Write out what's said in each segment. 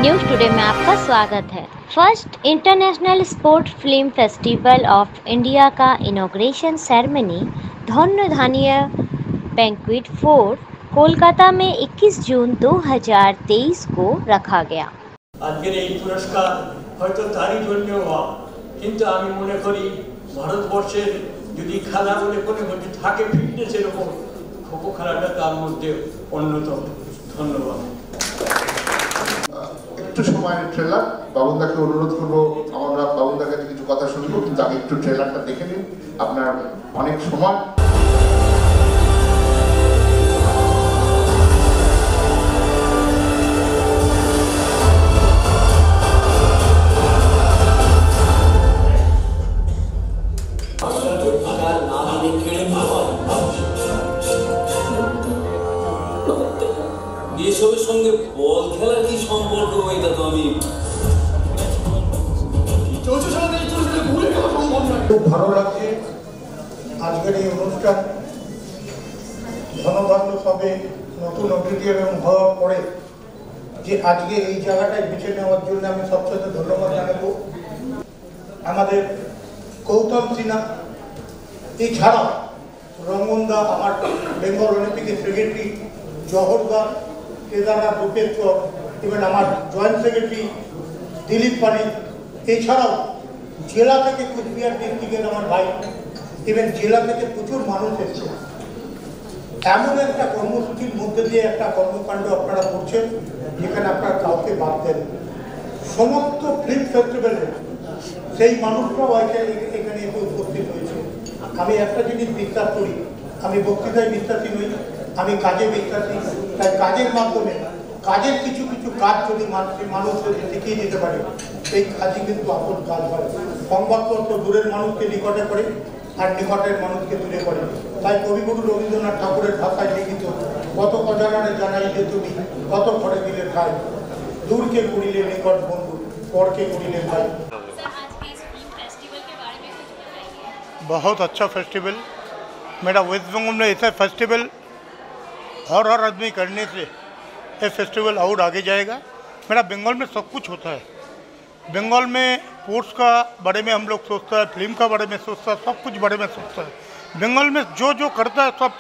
News today में आपका स्वागत है। First international sport film festival of India का इनॉग्रेशन सेरेमनी धन्य बैंक्वेट 4 कोलकाता में 21 जून 2023 को रखा गया। আজকের এই পুরস্কার হয়তো তারই জন্য হওয়া, কিন্তু আমি মনে করি ভারতবর্ষের যদি খেলা বলে কোনো কিছু থাকে ফিটনেসের উপর খোখো খেলাটা তার মধ্যে অন্যতম। ধন্যবাদ। একটু সময়ের ট্রেলার বাবুদাকে অনুরোধ করবো, আমরা বাবুদার কাছে কিছু কথা শুনবো, কিন্তু আগে একটু ট্রেলারটা দেখে নিন। আপনার অনেক সময় এসবের সঙ্গে বল খেলার কি সম্পর্ক? এটা তো আমি খুব ভালো লাগছে আজকের এই অনুষ্ঠান ধনবান্ধব হবে নতুন অডিটোরিয়াম হওয়ার পরে যে আজকে এই জায়গাটায় বেছে নেওয়ার জন্য আমি সবচেয়ে ধন্যবাদ জানাবো আমাদের গৌতম সিনহা, এছাড়াও রঙ্গনদা, আমার বেঙ্গল অলিম্পিকের সেক্রেটারি জহরদা, কেদারনাথ রূপেশ্বর, ইভেন আমার জয়েন্ট সেক্রেটারি দিলীপ পানি, এছাড়াও জেলা থেকে কুচবিহার ডিস্ট্রিক্টের আমার ভাই, ইভেন জেলা থেকে প্রচুর মানুষ এসেছে। এমন একটা কর্মসূচির মধ্যে দিয়ে একটা কর্মকাণ্ড আপনারা করছেন যেখানে আপনারা কাউকে বাদ দেন। সমস্ত ফিল্ম ফেস্টিভ্যালে সেই মানুষরাও এখানে এসে উপস্থিত হয়েছে। আমি একটা জিনিস বিশ্বাস করি, আমি বক্তৃতায় বিশ্বাসী নই, আমি কাজে বিশ্বাসী। তাই কাজের মাধ্যমে কাজের কিছু কিছু কাজ যদি মানুষদের শিখিয়ে দিতে পারে, এই কাজই কিন্তু আসল কাজ হয়। সংবাদপত্র দূরের মানুষকে নিকটে করে আর নিকটের মানুষকে দূরে করে। তাই কবিগুরু রবীন্দ্রনাথ ঠাকুরের ভাষায় লিখিত কত অজানারে জানাই যে তুমি কত ঘরে দিলে খাই, দূরকে করিলে নিকট বন্ধু, পরকে করিলে ভাই। बहुत अच्छा फेस्टिवल मेरा वेस्ट बंगाल में ऐसा फेस्टिवल और आदमी करने से ये फेस्टिवल और आगे जाएगा। मेरा बंगाल में सब कुछ होता है। बंगाल में स्पोर्ट्स का बारे में हम लोग सोचता है, फिल्म का बारे में सोचता है, सब कुछ बारे में सोचता है। बंगाल में जो जो करता है सब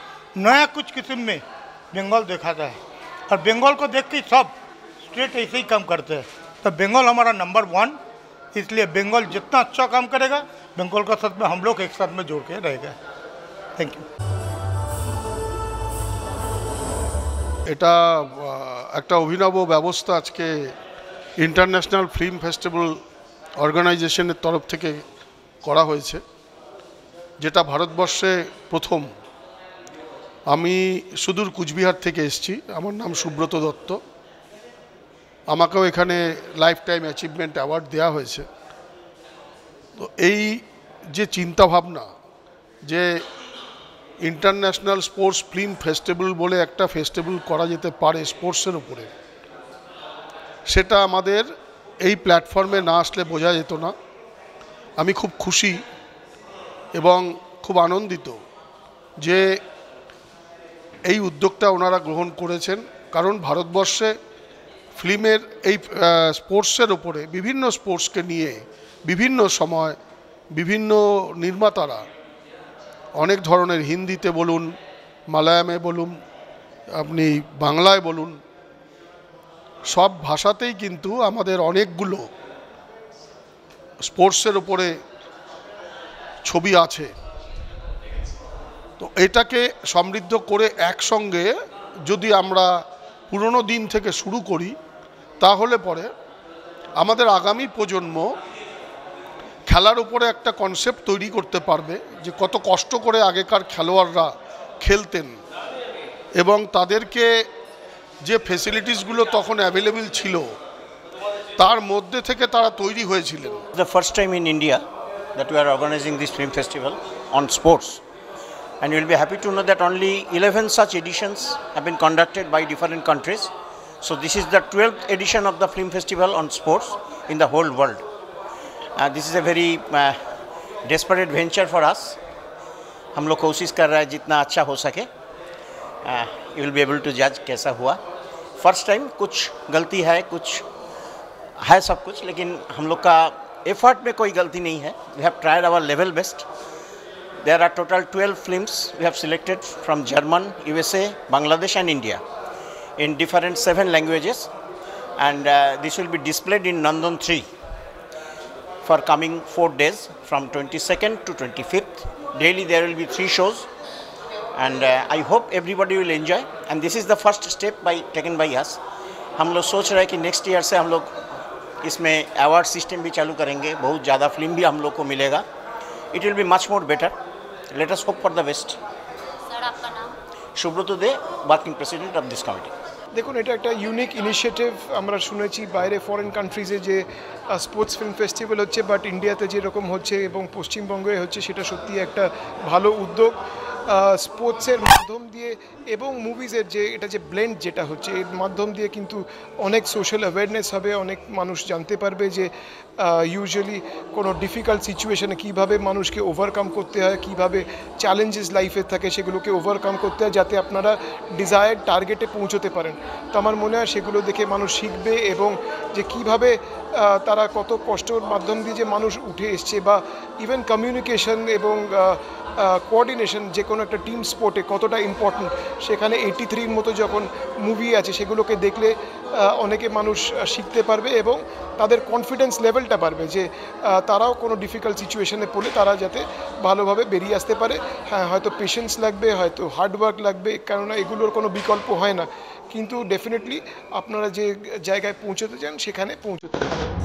नया कुछ किस्म में बंगाल दिखाता है, और बंगाल को देख के सब स्टेट ऐसे ही काम करते हैं। तो बंगाल हमारा नंबर 1, इसलिए बंगाल जितना अच्छा काम करेगा बंगाल का साथ में हम लोग एक साथ में जोड़ के रहेगा। Thank you. এটা একটা অভিনব ব্যবস্থা আজকে ইন্টারন্যাশনাল ফিল্ম ফেস্টিভ্যাল অর্গানাইজেশনের তরফ থেকে করা হয়েছে, যেটা ভারতবর্ষে প্রথম। আমি সুদূর কুচবিহার থেকে এসেছি, আমার নাম সুব্রত দত্ত। আমাকেও এখানে লাইফ টাইম অ্যাচিভমেন্ট অ্যাওয়ার্ড দেওয়া হয়েছে। তো এই যে চিন্তাভাবনা যে ইন্টারন্যাশনাল স্পোর্টস ফিল্ম ফেস্টিভ্যাল বলে একটা ফেস্টিভ্যাল করা যেতে পারে স্পোর্টসের উপরে, সেটা আমাদের এই প্ল্যাটফর্মে না আসলে বোঝা যেত না। আমি খুব খুশি এবং খুব আনন্দিত যে এই উদ্যোগটা ওনারা গ্রহণ করেছেন, কারণ ভারতবর্ষে ফিল্মের এই স্পোর্টসের ওপরে বিভিন্ন স্পোর্টসকে নিয়ে বিভিন্ন সময় বিভিন্ন নির্মাতারা অনেক ধরনের, হিন্দিতে বলুন, মালায়ামে বলুন, আপনি বাংলায় বলুন, সব ভাষাতেই কিন্তু আমাদের অনেকগুলো স্পোর্টসের ওপরে ছবি আছে। তো এটাকে সমৃদ্ধ করে একসঙ্গে যদি আমরা পুরনো দিন থেকে শুরু করি, তাহলে পরে আমাদের আগামী প্রজন্ম খেলার উপরে একটা কনসেপ্ট তৈরি করতে পারবে যে কত কষ্ট করে আগেকার খেলোয়াড়রা খেলতেন এবং তাদেরকে যে ফেসিলিটিসগুলো তখন অ্যাভেলেবল ছিল তার মধ্যে থেকে তারা তৈরি হয়েছিলেন। The first time in India that we are organizing this film festival on sports, and you will be happy to know that only 11 such editions have been conducted by different countries. So this is the 12th edition of the film festival on sports in the whole world. This is a very desperate venture for us. हम लोग कोशिश कर रहे हैं जितना अच्छा हो सके। You will be able to judge कैसा हुआ। फर्स्ट टाइम कुछ गलती है, कुछ है सब कुछ, लेकिन हम लोग का एफर्ट में कोई गलती नहीं है. We have tried our level best. There are total 12 films we have selected from German, USA, Bangladesh and India in different 7 languages, and this will be displayed in Nandan 3 for coming 4 days from 22nd to 25th. Daily there will be 3 shows, and I hope everybody will enjoy, and this is the first step taken by us. हम लोग सोच रहे हैं कि next year से हम लोग इसमें अवार्ड सिस्टम भी चालू करेंगे, बहुत ज़्यादा फिल्म भी हम लोग को मिलेगा. It will be much more better. Let us hope for the best. Sir आपका नाम? Subrata De, working president of this committee. দেখুন, এটা একটা ইউনিক ইনিশিয়েটিভ. আমরা শুনেছি বাইরে ফরেন কান্ট্রিজে যে স্পোর্টস ফিল্ম ফেস্টিভ্যাল হচ্ছে, বাট ইন্ডিয়াতে যেরকম হচ্ছে এবং পশ্চিমবঙ্গে হচ্ছে, সেটা সত্যি একটা ভালো উদ্যোগ. স্পোর্টসের মাধ্যম দিয়ে এবং মুভিজের যে এটা যে ব্লেন্ড যেটা হচ্ছে, এর মাধ্যম দিয়ে কিন্তু অনেক সোশ্যাল অ্যাওয়ারনেস হবে, অনেক মানুষ জানতে পারবে যে ইউজুয়ালি কোনো ডিফিকাল্ট সিচুয়েশনে কীভাবে মানুষকে ওভারকাম করতে হয়, কীভাবে চ্যালেঞ্জেস লাইফে থাকে সেগুলোকে ওভারকাম করতে হয়, যাতে আপনারা ডিজায়ার্ড টার্গেটে পৌঁছতে পারেন. তো আমার মনে হয় সেগুলো দেখে মানুষ শিখবে, এবং যে কীভাবে তারা কত কষ্টর মাধ্যম দিয়ে যে মানুষ উঠে এসছে, বা ইভেন কমিউনিকেশন এবং কোঅর্ডিনেশন যে কোনো একটা টিম স্পোর্টে কতটা ইম্পর্ট্যান্ট, সেখানে 83 মতো যখন মুভি আছে সেগুলোকে দেখলে অনেকে মানুষ শিখতে পারবে, এবং তাদের কনফিডেন্স লেভেলটা বাড়বে যে তারাও কোনো ডিফিকাল্ট সিচুয়েশনে পড়লে তারা যাতে ভালোভাবে বেরিয়ে আসতে পারে. হ্যাঁ, হয়তো পেশেন্স লাগবে, হয়তো হার্ডওয়ার্ক লাগবে, কেননা এগুলোর কোনো বিকল্প হয় না, কিন্তু ডেফিনেটলি আপনারা যে জায়গায় পৌঁছতে চান সেখানে পৌঁছতে পারেন.